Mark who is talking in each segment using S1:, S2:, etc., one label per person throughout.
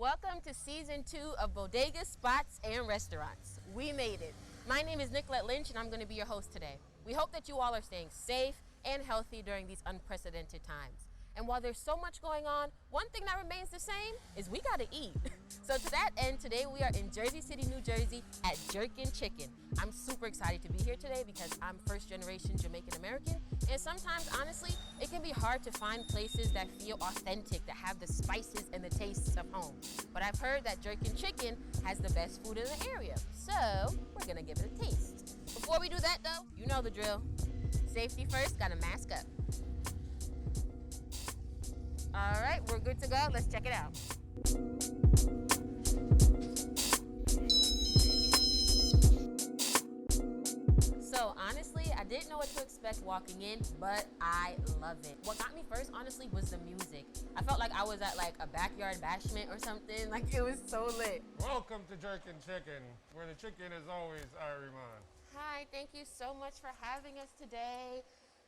S1: Welcome to Season 2 of Bodegas, Spots, and Restaurants. We made it. My name is Nicolette Lynch, and I'm going to be your host today. We hope that you all are staying safe and healthy during these unprecedented times. And while there's so much going on, one thing that remains the same is we gotta eat. So to that end, today we are in Jersey City, New Jersey at Jerkin Chicken. I'm super excited to be here today because I'm first generation Jamaican American, and sometimes, honestly, it can be hard to find places that feel authentic, that have the spices and the tastes of home. But I've heard that Jerkin Chicken has the best food in the area, so we're gonna give it a taste. Before we do that though, you know the drill. Safety first, gotta mask up. All right, we're good to go. Let's check it out. So honestly, I didn't know what to expect walking in, but I love it. What got me first, honestly, was the music. I felt like I was at like a backyard bashment or something. Like it was so lit.
S2: Welcome to Jerkin Chicken, where the chicken is always Irie-Man.
S1: Hi, thank you so much for having us today.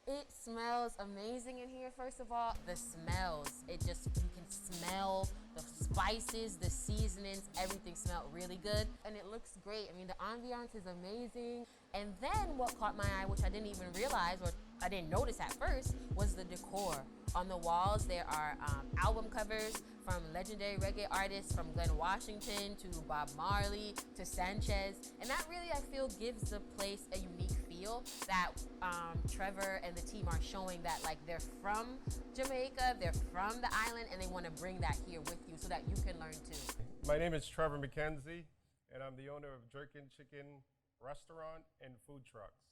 S1: It smells amazing in here, first of all. The smells, you can smell the spices, the seasonings, everything smelled really good. And it looks great. I mean, the ambiance is amazing. And then what caught my eye, which I didn't even realize, or I didn't notice at first, was the decor. On the walls, there are album covers from legendary reggae artists from Glenn Washington to Bob Marley to Sanchez. And that really, I feel, gives the place a unique feel that Trevor and the team are showing that like they're from Jamaica, they're from the island, and they want to bring that here with you so that you can learn too.
S2: My name is Trevor Mckenzie, and I'm the owner of Jerkin Chicken restaurant and food trucks.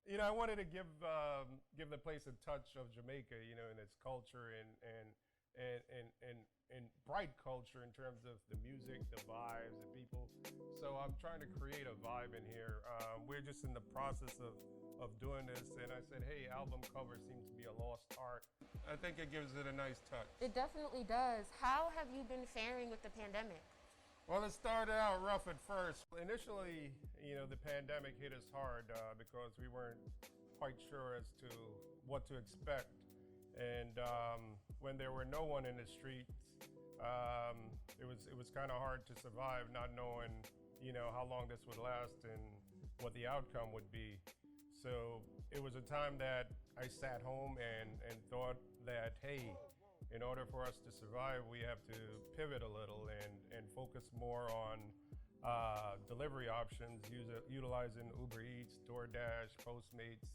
S2: You know, I wanted to give the place a touch of Jamaica, you know, in its culture and bright culture in terms of the music, the vibes, the people. So I'm trying to create a vibe in here. We're just in the process of doing this, and I said, hey, album cover seems to be a lost art. I think it gives it a nice touch.
S1: It definitely does. How have you been faring with the pandemic?
S2: Well, it started out rough at first. Initially, you know, the pandemic hit us hard because we weren't quite sure as to what to expect. And when there were no one in the streets, it was kind of hard to survive, not knowing, you know, how long this would last and what the outcome would be. So it was a time that I sat home and thought that, hey, in order for us to survive, we have to pivot a little and focus more on delivery options, utilizing Uber Eats, DoorDash, Postmates,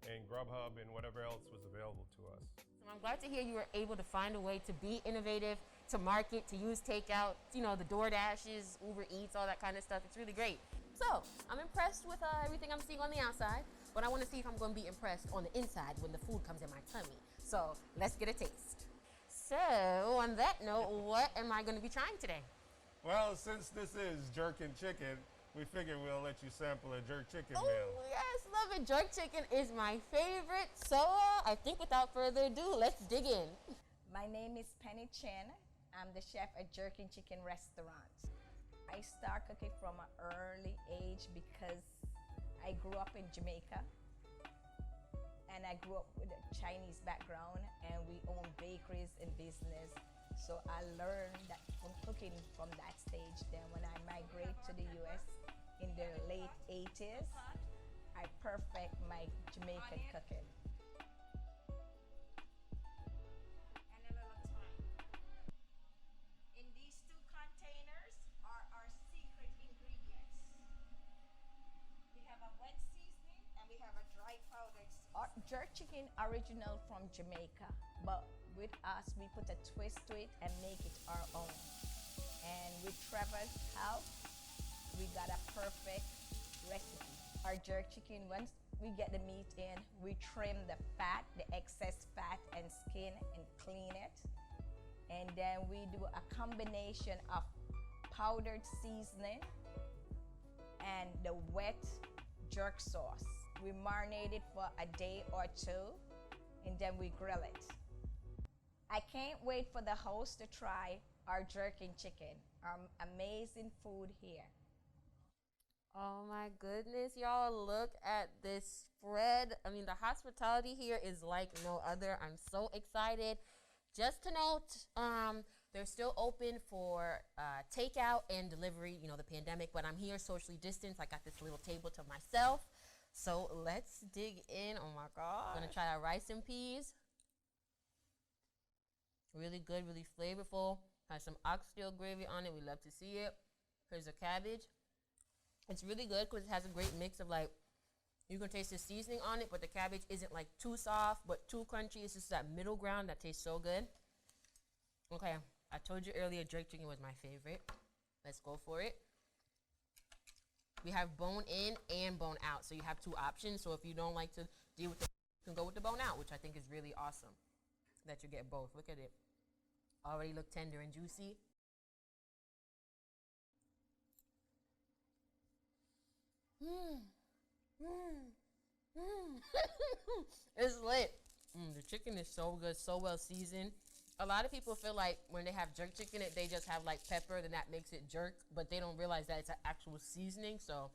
S2: and Grubhub, and whatever else was available to us.
S1: So I'm glad to hear you were able to find a way to be innovative, to market, to use takeout, you know, the DoorDashes, Uber Eats, all that kind of stuff. It's really great. So I'm impressed with everything I'm seeing on the outside, but I want to see if I'm going to be impressed on the inside when the food comes in my tummy. So let's get a taste. So on that note, what am I going to be trying today?
S2: Well, since this is Jerkin Chicken, we figured we'll let you sample a jerk chicken meal.
S1: Oh, yes, love it. Jerk chicken is my favorite. So I think without further ado, let's dig in.
S3: My name is Chen. I'm the chef at Jerkin Chicken restaurant. I start cooking from an early age because I grew up in Jamaica. And I grew up with a Chinese background, and we own bakeries and business. So I learned that from cooking from that stage. Then when I migrated to the US in the late 80s, I perfect my Jamaican cooking.
S4: And a little thyme. In these two containers are our secret ingredients. We have a wet seasoning and we have a dry powdered seasoning.
S3: Our jerk chicken original from Jamaica, but with us we put a twist to it and make it our own. And with Trevor's help, we got a perfect recipe. Our jerk chicken, once we get the meat in, we trim the fat, the excess fat and skin, and clean it. And then we do a combination of powdered seasoning and the wet jerk sauce. We marinate it for a day or two, and then we grill it. I can't wait for the host to try our Jerkin Chicken, our amazing food here.
S1: Oh my goodness, y'all, look at this spread. I mean, the hospitality here is like no other. I'm so excited. Just to note, They're still open for takeout and delivery, you know, the pandemic, but I'm here socially distanced. I got this little table to myself. So let's dig in. Oh my God. I'm gonna try our rice and peas. Really good, really flavorful. Has some oxtail gravy on it. We love to see it. Here's the cabbage. It's really good because it has a great mix of like, you can taste the seasoning on it, but the cabbage isn't like too soft, but too crunchy. It's just that middle ground that tastes so good. Okay, I told you earlier jerk chicken was my favorite. Let's go for it. We have bone in and bone out, so you have 2 options. So if you don't like to deal with you can go with the bone out, which I think is really awesome that you get both. Look at it. Already look tender and juicy. It's lit. The chicken is so good, so well seasoned. A lot of people feel like when they have jerk chicken, they just have like pepper, then that makes it jerk, but they don't realize that it's an actual seasoning. So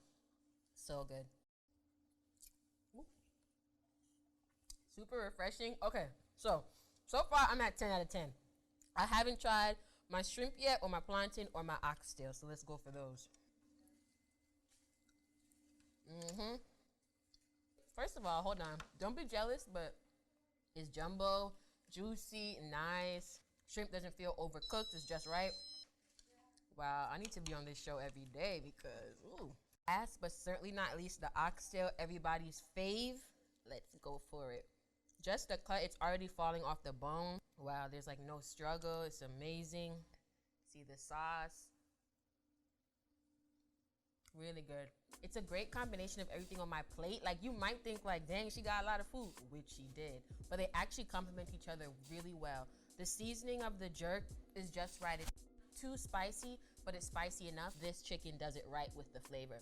S1: good. Ooh. Super refreshing. Okay, so far I'm at 10 out of 10. I haven't tried my shrimp yet, or my plantain, or my oxtail, so let's go for those. First of all, hold on. Don't be jealous, but it's jumbo, juicy, nice. Shrimp doesn't feel overcooked. It's just right. Wow, I need to be on this show every day because, ooh. Last but certainly not least, the oxtail, everybody's fave. Let's go for it. Just the cut, it's already falling off the bone. Wow, there's like no struggle. It's amazing. See the sauce. Really good. It's a great combination of everything on my plate. Like, you might think like, dang, she got a lot of food, which she did, but they actually complement each other really well. The seasoning of the jerk is just right. It's too spicy, but it's spicy enough. This chicken does it right with the flavor.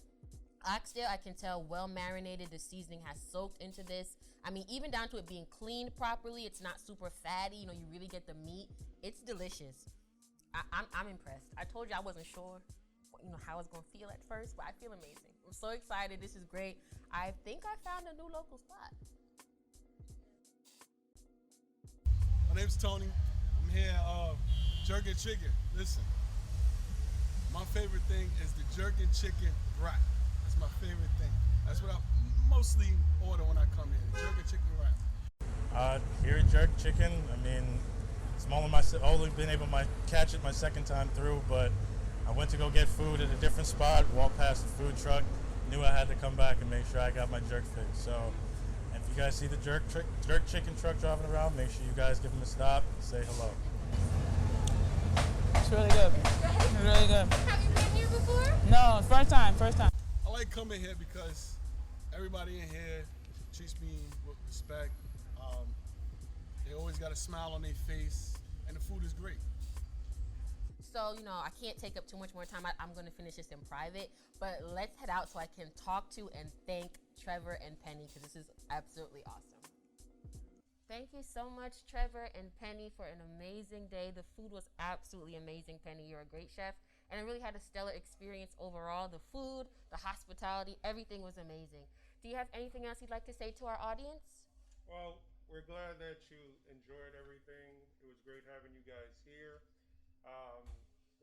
S1: Oxtail, I can tell, well marinated. The seasoning has soaked into this. I mean, even down to it being cleaned properly. It's not super fatty. You know, you really get the meat. It's delicious. I'm impressed. I told you I wasn't sure, you know, how I was gonna feel at first, but I feel amazing. I'm so excited. This is great. I think I found a new local spot.
S5: My name's Tony. I'm here at Jerkin Chicken. Listen, my favorite thing is the Jerkin Chicken wrap. That's my favorite thing. That's what I mostly order when I come here. Jerkin Chicken wrap.
S6: Here at Jerkin Chicken, I mean, it's only been able to catch it my second time through, but I went to go get food at a different spot, walked past the food truck, knew I had to come back and make sure I got my jerk fix. So, if you guys see the jerk chicken truck driving around, make sure you guys give them a stop and say hello.
S7: It's really good. It's really good.
S1: Have you been here before?
S7: No, first time.
S5: I like coming here because everybody in here treats me with respect. They always got a smile on their face, and the food is great.
S1: So, you know, I can't take up too much more time. I'm going to finish this in private, but let's head out so I can talk to and thank Trevor and Penny, because this is absolutely awesome. Thank you so much, Trevor and Penny, for an amazing day. The food was absolutely amazing, Penny. You're a great chef, and I really had a stellar experience overall. The food, the hospitality, everything was amazing. Do you have anything else you'd like to say to our audience?
S2: Well, we're glad that you enjoyed everything. It was great having you guys here.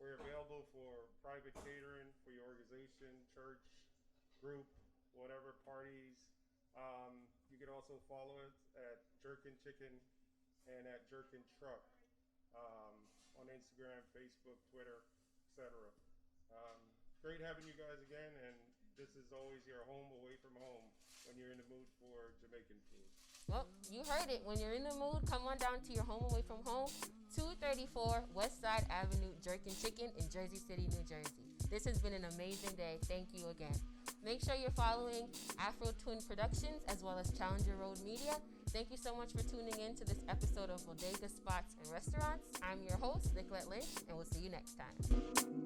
S2: We're available for private catering for your organization, church, group, whatever parties. You can also follow us at Jerkin Chicken and at Jerkin Truck on Instagram, Facebook, Twitter, etc. Great having you guys again, and this is always your home away from home when you're in the mood for Jamaican food.
S1: Well, you heard it. When you're in the mood, come on down to your home away from home, 234 Westside Avenue, Jerkin Chicken in Jersey City, New Jersey. This has been an amazing day. Thank you again. Make sure you're following AfroTwin Productions as well as Challenger Road Media. Thank you so much for tuning in to this episode of Bodegas, Spots, and Restaurants. I'm your host, Nicolette Lynch, and we'll see you next time.